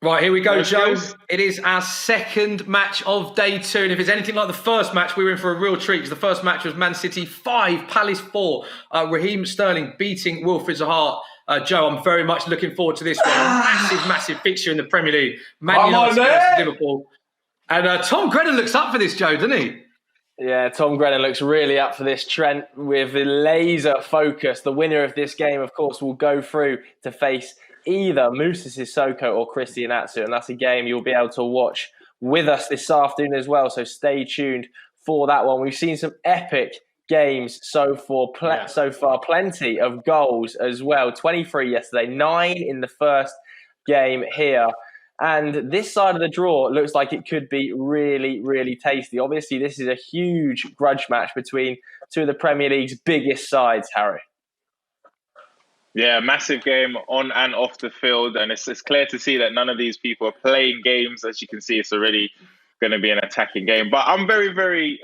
Right, here we go, Joe. It is our second match of day 2. And if it's anything like the first match, we were in for a real treat because the first match was Man City 5, Palace 4. Raheem Sterling beating Wilfried Zaha. Joe, I'm very much looking forward to this one. A massive fixture in the Premier League. Man United versus Liverpool. And Tom Grennan looks up for this, Joe, doesn't he? Yeah, Tom Grennan looks really up for this, Trent, with the laser focus. The winner of this game, of course, will go through to face either Moussa Sissoko or Christian Atsu, and that's a game you'll be able to watch with us this afternoon as well, so stay tuned for that one. We've seen some epic games so far, plenty of goals as well. 23 yesterday, 9 in the first game here. And this side of the draw looks like it could be really, really tasty. Obviously, this is a huge grudge match between two of the Premier League's biggest sides, Harry. Yeah, massive game on and off the field. And it's clear to see that none of these people are playing games. As you can see, it's already going to be an attacking game. But I'm very, very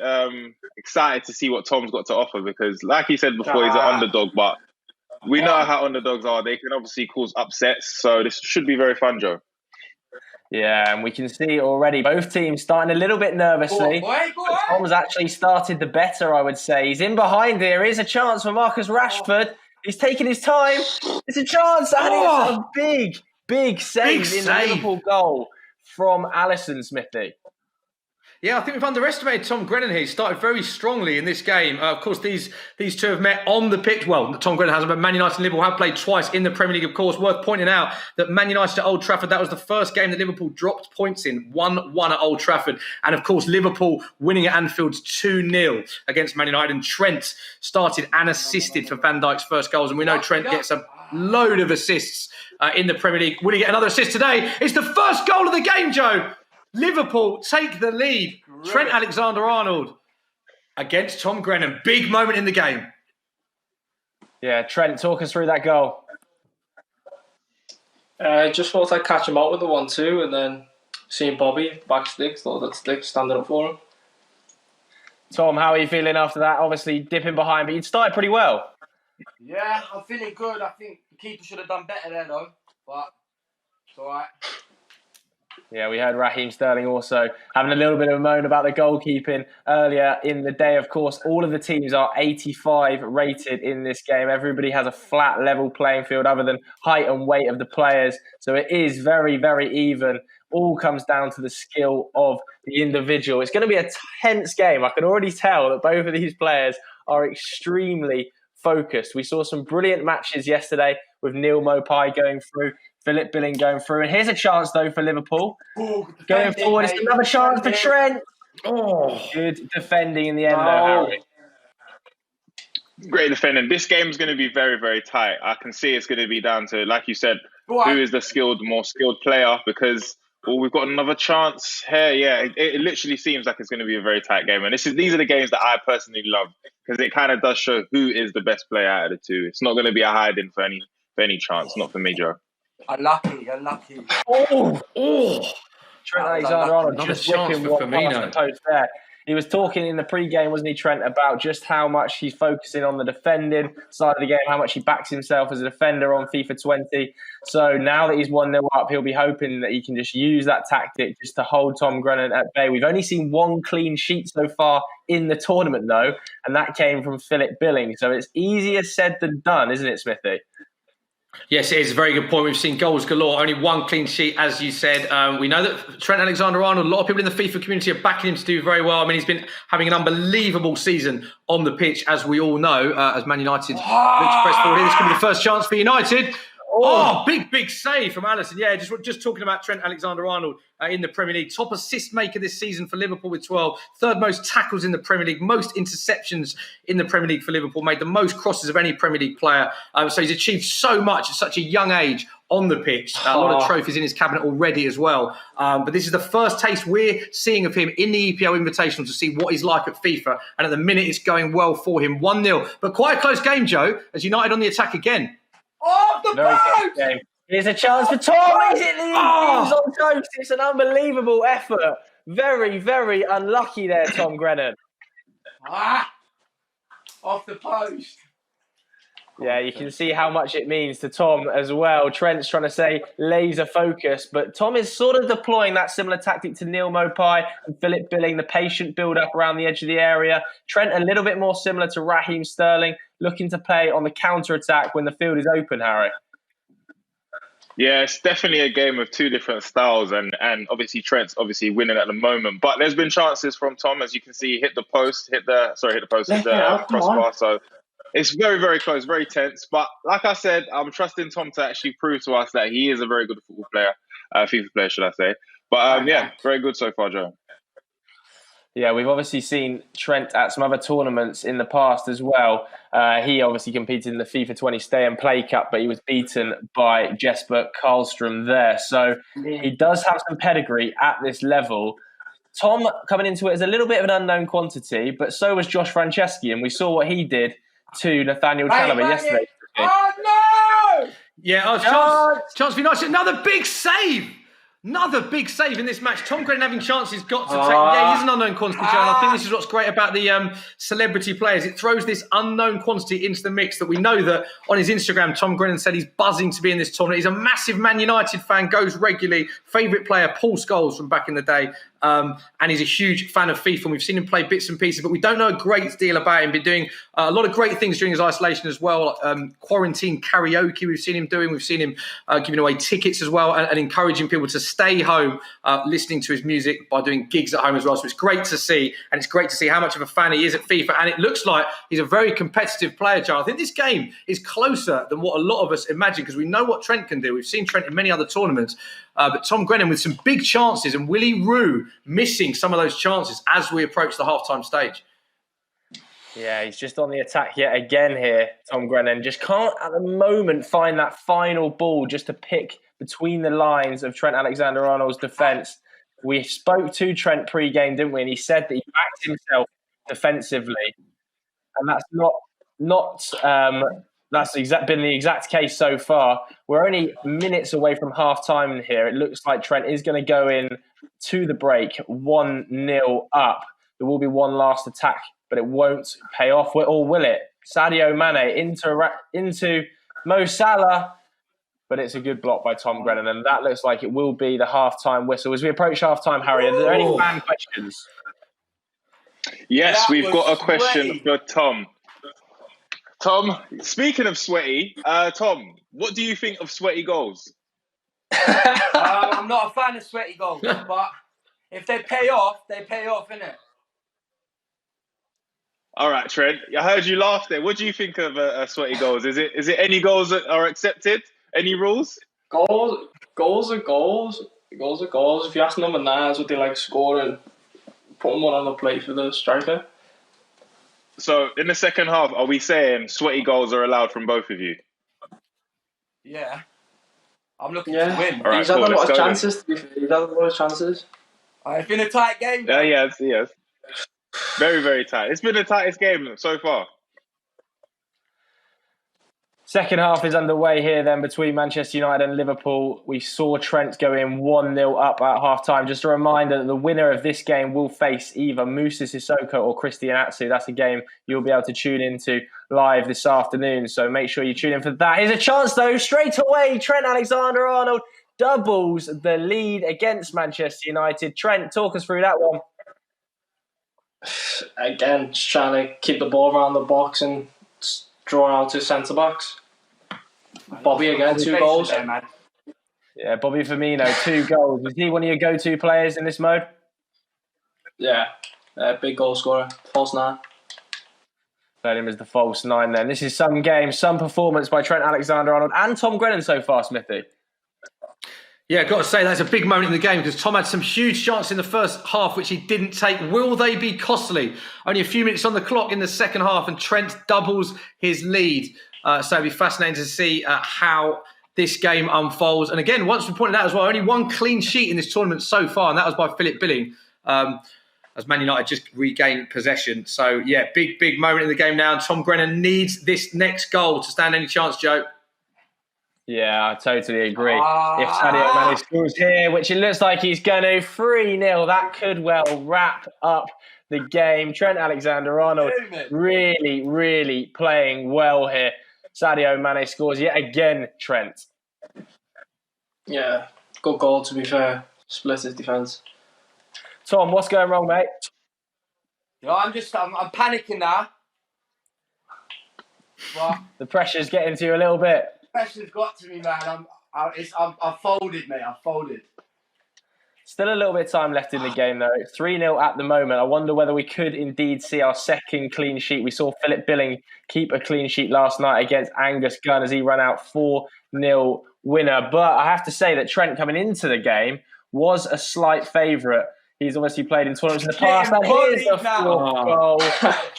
excited to see what Tom's got to offer because, like he said before, he's an underdog. But we know how underdogs are. They can obviously cause upsets. So this should be very fun, Joe. Yeah, and we can see already both teams starting a little bit nervously. Tom's actually started the better, I would say. He's in behind here. Here's a chance for Marcus Rashford. He's taking his time. It's a chance. And it's a big save in the Liverpool goal from Alisson, Smithy. Yeah, I think we've underestimated Tom Grennan here. He started very strongly in this game. Of course, these two have met on the pitch. Well, Tom Grennan hasn't, but Man United and Liverpool have played twice in the Premier League, of course. Worth pointing out that Man United at Old Trafford, that was the first game that Liverpool dropped points in. 1-1 at Old Trafford. And, of course, Liverpool winning at Anfield 2-0 against Man United. And Trent started and assisted for Van Dijk's first goals. And we know Trent gets a load of assists in the Premier League. Will he get another assist today? It's the first goal of the game, Joe. Liverpool take the lead. Trent Alexander-Arnold against Tom Grennan. Big moment in the game. Yeah, Trent, talk us through that goal. I just thought I'd catch him out with the 1-2 and then seeing Bobby back stick, thought that stick standing up for him. Tom, how are you feeling after that? Obviously dipping behind, but you'd started pretty well. Yeah, I'm feeling good. I think the keeper should have done better there though, but it's all right. Yeah, we heard Raheem Sterling also having a little bit of a moan about the goalkeeping earlier in the day. Of course, all of the teams are 85 rated in this game. Everybody has a flat level playing field other than height and weight of the players. So it is very, very even. All comes down to the skill of the individual. It's going to be a tense game. I can already tell that both of these players are extremely focused. We saw some brilliant matches yesterday with Neil Mopai going through, Philip Billing going through. And here's a chance, though, for Liverpool. Going forward, it's another chance for Trent. Good defending in the end, though, Harry. Great defending. This game's going to be very, very tight. I can see it's going to be down to, like you said, who is the more skilled player because we've got another chance here. Yeah, it literally seems like it's going to be a very tight game. And these are the games that I personally love because it kind of does show who is the best player out of the two. It's not going to be a hide-in for any chance, not for me, Joe. Unlucky. Trent Alexander-Arnold just whipping one past the post there. He was talking in the pre-game, wasn't he, Trent, about just how much he's focusing on the defending side of the game, how much he backs himself as a defender on FIFA 20. So now that he's 1-0 up, he'll be hoping that he can just use that tactic just to hold Tom Grennan at bay. We've only seen one clean sheet so far in the tournament, though, and that came from Philip Billing. So it's easier said than done, isn't it, Smithy? Yes, it is a very good point. We've seen goals galore, only one clean sheet, as you said. We know that Trent Alexander-Arnold, a lot of people in the FIFA community are backing him to do very well. I mean, he's been having an unbelievable season on the pitch, as we all know, as Man United look to press forward here. This could be the first chance for United. Big save from Alisson. Yeah, just talking about Trent Alexander-Arnold in the Premier League. Top assist maker this season for Liverpool with 12. Third most tackles in the Premier League. Most interceptions in the Premier League for Liverpool. Made the most crosses of any Premier League player. So he's achieved so much at such a young age on the pitch. A lot of trophies in his cabinet already as well. But this is the first taste we're seeing of him in the EPL Invitational to see what he's like at FIFA. And at the minute, it's going well for him. 1-0. But quite a close game, Joe, as United on the attack again. Off the post! Here's a chance for Tom. He's hit the beams on toast. It's an unbelievable effort. Very, very unlucky there, Tom Grennan. Off the post. Yeah, you can see how much it means to Tom as well. Trent's trying to say laser focus, but Tom is sort of deploying that similar tactic to Neil Mopai and Philip Billing, the patient build-up around the edge of the area. Trent a little bit more similar to Raheem Sterling, looking to play on the counter-attack when the field is open, Harry. Yeah, it's definitely a game of two different styles, and obviously Trent's obviously winning at the moment. But there's been chances from Tom, as you can see, hit the crossbar. So it's very, very close, very tense. But like I said, I'm trusting Tom to actually prove to us that he is a very good football player, FIFA player, should I say. But yeah, very good so far, Joe. Yeah, we've obviously seen Trent at some other tournaments in the past as well. He obviously competed in the FIFA 20 Stay and Play Cup, but he was beaten by Jesper Karlstrom there. So he does have some pedigree at this level. Tom coming into it as a little bit of an unknown quantity, but so was Josh Franceschi, and we saw what he did to Nathaniel Chalobah yesterday. Oh, no! Yeah, chance for United. Another big save. Another big save in this match. Tom Grennan having chances got to take. Yeah, he's an unknown quantity, Joe. And I think this is what's great about the celebrity players. It throws this unknown quantity into the mix that we know that on his Instagram, Tom Grennan said he's buzzing to be in this tournament. He's a massive Man United fan, goes regularly. Favourite player, Paul Scholes from back in the day. And he's a huge fan of FIFA. And we've seen him play bits and pieces, but we don't know a great deal about him. Been doing a lot of great things during his isolation as well. Quarantine karaoke we've seen him doing. We've seen him giving away tickets as well and encouraging people to stay home listening to his music by doing gigs at home as well. So it's great to see. And it's great to see how much of a fan he is at FIFA. And it looks like he's a very competitive player, Joe. I think this game is closer than what a lot of us imagine because we know what Trent can do. We've seen Trent in many other tournaments. But Tom Grennan with some big chances and Willie Roux missing some of those chances as we approach the halftime stage. Yeah, he's just on the attack yet again here, Tom Grennan. Just can't at the moment find that final ball just to pick between the lines of Trent Alexander-Arnold's defence. We spoke to Trent pre-game, didn't we? And he said that he backed himself defensively. And that's been the exact case so far. We're only minutes away from half-time here. It looks like Trent is going to go in to the break 1-0 up. There will be one last attack, but it won't pay off, or will it? Sadio Mane into Mo Salah, but it's a good block by Tom Grennan, and that looks like it will be the half-time whistle. As we approach half-time, Harry, are there any fan questions? Yes, we've got a question for Tom. Tom, speaking of sweaty, Tom, what do you think of sweaty goals? I'm not a fan of sweaty goals, but if they pay off, innit? All right, Trent, I heard you laugh there. What do you think of sweaty goals? Is it any goals that are accepted? Any rules? Goals are goals. Goals are goals. If you ask number 9s what they like scoring, putting one on the plate for the striker. So in the second half, are we saying sweaty goals are allowed from both of you? Yeah. I'm looking to win. All right, He's had a lot of chances. He's had a lot of chances. It's been a tight game. Yes. Very, very tight. It's been the tightest game so far. Second half is underway here then between Manchester United and Liverpool. We saw Trent go in 1-0 up at half-time. Just a reminder that the winner of this game will face either Moussa Sissoko or Christian Atsu. That's a game you'll be able to tune into live this afternoon. So make sure you tune in for that. Here's a chance though, straight away. Trent Alexander-Arnold doubles the lead against Manchester United. Trent, talk us through that one. Again, just trying to keep the ball around the box and draw out to centre-backs. Bobby again, 2 goals. Yeah, Bobby Firmino, 2 goals. Was he one of your go-to players in this mode? Yeah, big goal scorer, false 9. Played him as the false 9 then. This is some game, some performance by Trent Alexander-Arnold and Tom Grennan so far, Smithy. Yeah, got to say that's a big moment in the game because Tom had some huge chances in the first half which he didn't take. Will they be costly? Only a few minutes on the clock in the second half and Trent doubles his lead. So it'll be fascinating to see how this game unfolds. And again, once we pointed out as well, only one clean sheet in this tournament so far, and that was by Philip Billing, as Man United just regained possession. So yeah, big moment in the game now. And Tom Grennan needs this next goal to stand any chance, Joe. Yeah, I totally agree. If Sadio Mane scores here, which it looks like he's going to 3-0, that could well wrap up the game. Trent Alexander-Arnold really, really playing well here. Sadio Mane scores yet again, Trent. Yeah, good goal to be fair. Split his defence. Tom, what's going wrong, mate? I'm panicking now. But The pressure's getting to you a little bit. pressure's got to me, man. I've folded, mate. I've folded. Still a little bit of time left in the game, though. 3-0 at the moment. I wonder whether we could indeed see our second clean sheet. We saw Philip Billing keep a clean sheet last night against Angus Gunn as he ran out 4-0 winner. But I have to say that Trent, coming into the game, was a slight favourite. He's obviously played in tournaments in the past. And here's the fourth goal.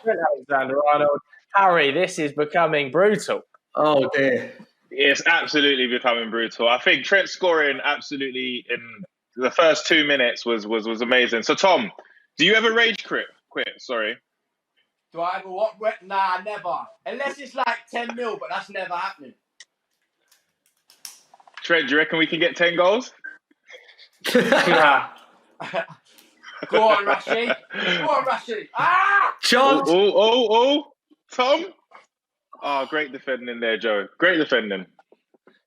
Trent Alexander-Arnold. Harry, this is becoming brutal. Oh, dear. It's absolutely becoming brutal. I think Trent scoring absolutely in the first 2 minutes was amazing. So, Tom, do you ever rage quit? Sorry. Do I ever what? Nah, never. Unless it's like 10-0, but that's never happening. Trent, do you reckon we can get 10 goals? Nah. Go on, Rashid. Ah! Chance. Oh, Tom. Oh, great defending there, Joe. Great defending.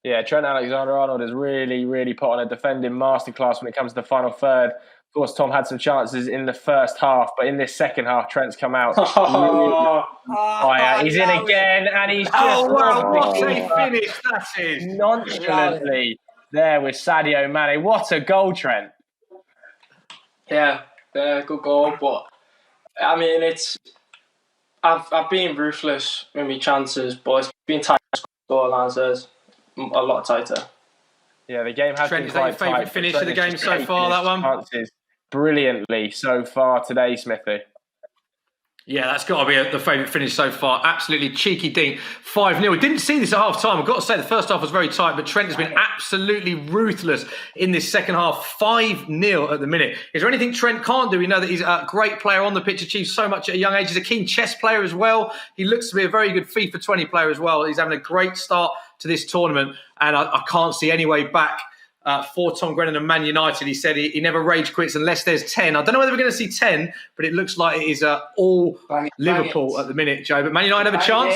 Yeah, Trent Alexander-Arnold is really, really put on a defending masterclass when it comes to the final third. Of course, Tom had some chances in the first half, but in this second half, Trent's come out. He's in again, and he's just What a finish that is. nonchalantly there with Sadio Mane. What a goal, Trent. Yeah, good goal. But I mean, I've been ruthless with my chances, but it's been tight. Scoreline says a lot tighter. Yeah, the game has Trent, been is that your quite favourite tight. finish Trent of the has game just so taken far, that his one? chances brilliantly so far today, Smithy. Yeah, that's got to be the favourite finish so far. Absolutely cheeky dink. 5-0. We didn't see this at half time. I've got to say the first half was very tight, but Trent has been absolutely ruthless in this second half. 5-0 at the minute. Is there anything Trent can't do? We know that he's a great player on the pitch, achieved so much at a young age. He's a keen chess player as well. He looks to be a very good FIFA 20 player as well. He's having a great start to this tournament, and I can't see any way back for Tom Grennan and Man United. He said he never rage quits unless there's 10. I don't know whether we're going to see 10, but it looks like it is all Liverpool at the minute, Joe. But Man United have a chance.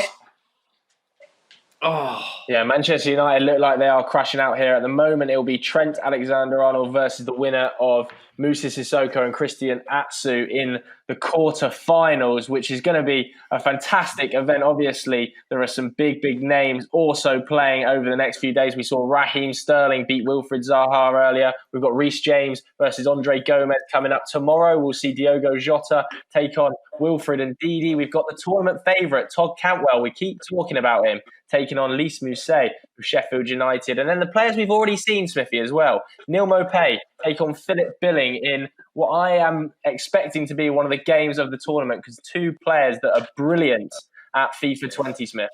Oh. Yeah, Manchester United look like they are crashing out here. At the moment, it will be Trent Alexander-Arnold versus the winner of Moussa Sissoko and Christian Atsu in the quarter-finals, which is going to be a fantastic event. Obviously, there are some big names also playing over the next few days. We saw Raheem Sterling beat Wilfried Zaha earlier. We've got Reece James versus Andre Gomez coming up tomorrow. We'll see Diogo Jota take on Wilfried and Ndidi. We've got the tournament favourite, Todd Cantwell. We keep talking about him, taking on Lys Mousset of Sheffield United. And then the players we've already seen, Smithy, as well. Neil Maupay take on Philip Billing in what I am expecting to be one of the games of the tournament, because two players that are brilliant at FIFA 20, Smith.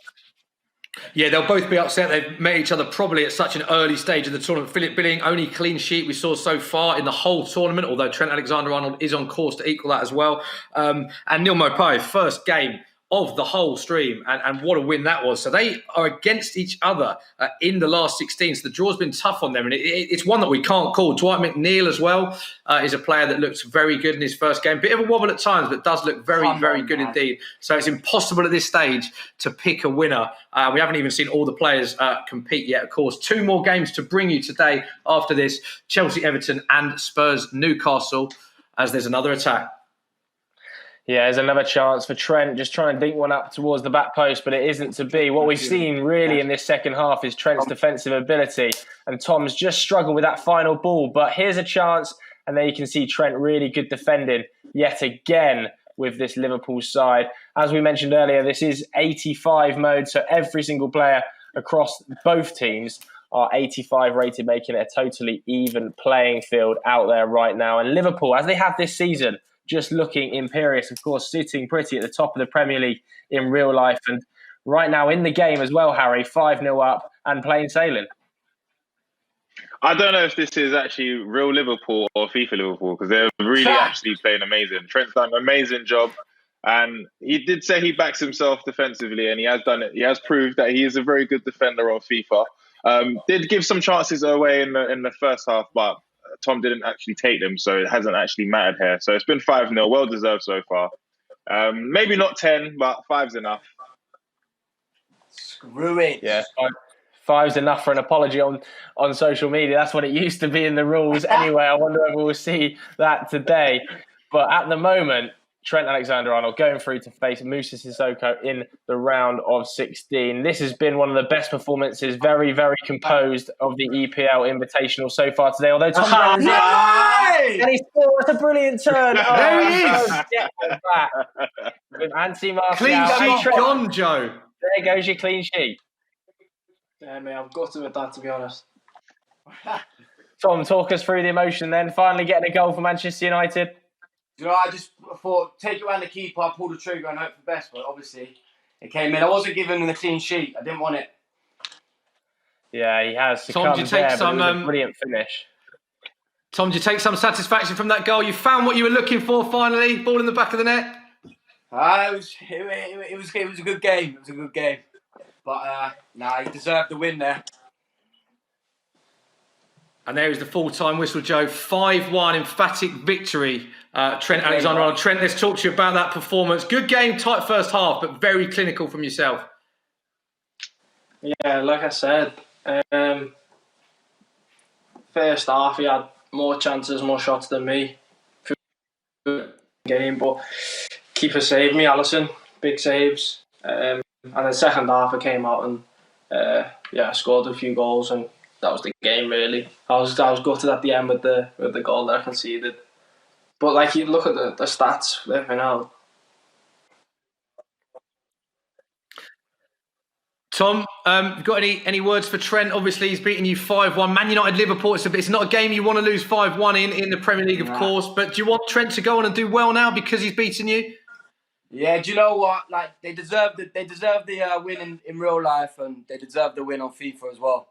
Yeah, they'll both be upset. They've met each other probably at such an early stage of the tournament. Philip Billing, only clean sheet we saw so far in the whole tournament, although Trent Alexander-Arnold is on course to equal that as well. And Neil Maupay, first game of the whole stream, and what a win that was. So they are against each other in the last 16. So the draw's been tough on them, and it's one that we can't call. Dwight McNeil as well is a player that looks very good in his first game. Bit of a wobble at times, but does look very good indeed. So it's impossible at this stage to pick a winner. We haven't even seen all the players compete yet, of course. 2 more games to bring you today after this. Chelsea, Everton and Spurs, Newcastle, as there's another attack. Yeah, there's another chance for Trent, just trying to dink one up towards the back post, but it isn't to be. What we've seen really in this second half is Trent's defensive ability, and Tom's just struggled with that final ball. But here's a chance, and there you can see Trent really good defending yet again with this Liverpool side. As we mentioned earlier, this is 85 mode, so every single player across both teams are 85 rated, making it a totally even playing field out there right now. And Liverpool, as they have this season, just looking imperious, of course, sitting pretty at the top of the Premier League in real life. And right now in the game as well, Harry, 5-0 up and plain sailing. I don't know if this is actually real Liverpool or FIFA Liverpool, because they're really actually playing amazing. Trent's done an amazing job. And he did say he backs himself defensively, and he has done it. He has proved that he is a very good defender on FIFA. Did give some chances away in the first half, but Tom didn't actually take them, so it hasn't actually mattered here. So it's been 5-0, well deserved so far. Maybe not 10, but 5's enough. ruined. Yeah, five's enough for an apology on social media. That's what it used to be in the rules anyway. I wonder if we'll see that today. But at the moment, Trent Alexander-Arnold going through to face Moussa Sissoko in the round of 16. This has been one of the best performances, very, very composed, of the EPL Invitational so far today. Although Tom Grennan and he scored. That's a brilliant turn. There he is. Get back with Anthony Martial. Clean sheet gone, Joe. There goes your clean sheet. Yeah, mate, I'm gutted with that, to be honest. Tom, talk us through the emotion then. Finally getting a goal for Manchester United. You know, I thought, take it around the keeper, pull the trigger and hope for the best, but obviously it came in. I wasn't giving him the clean sheet. I didn't want it. Yeah, he has Tom, succumbed do you take there, some, but it was a brilliant finish. Tom, do you take some satisfaction from that goal? You found what you were looking for finally, ball in the back of the net? It was a good game. It was a good game. But, he deserved the win there. And there is the full-time whistle, Joe. 5-1 emphatic victory. Trent Alexander-Arnold. Trent, let's talk to you about that performance. Good game, tight first half, but very clinical from yourself. Yeah, like I said, first half he had more chances, more shots than me for the game, but keeper saved me, Alisson, big saves. And the second half I came out and scored a few goals, and that was the game really. I was gutted at the end with the goal that I conceded. But like, you look at the stats, flipping out. Tom, you got any words for Trent? Obviously, he's beaten you 5-1. Man United, Liverpool, it's not a game you want to lose 5-1 in the Premier League, of course. But do you want Trent to go on and do well now because he's beaten you? Yeah, do you know what? Like, they deserve the win in real life, and they deserve the win on FIFA as well.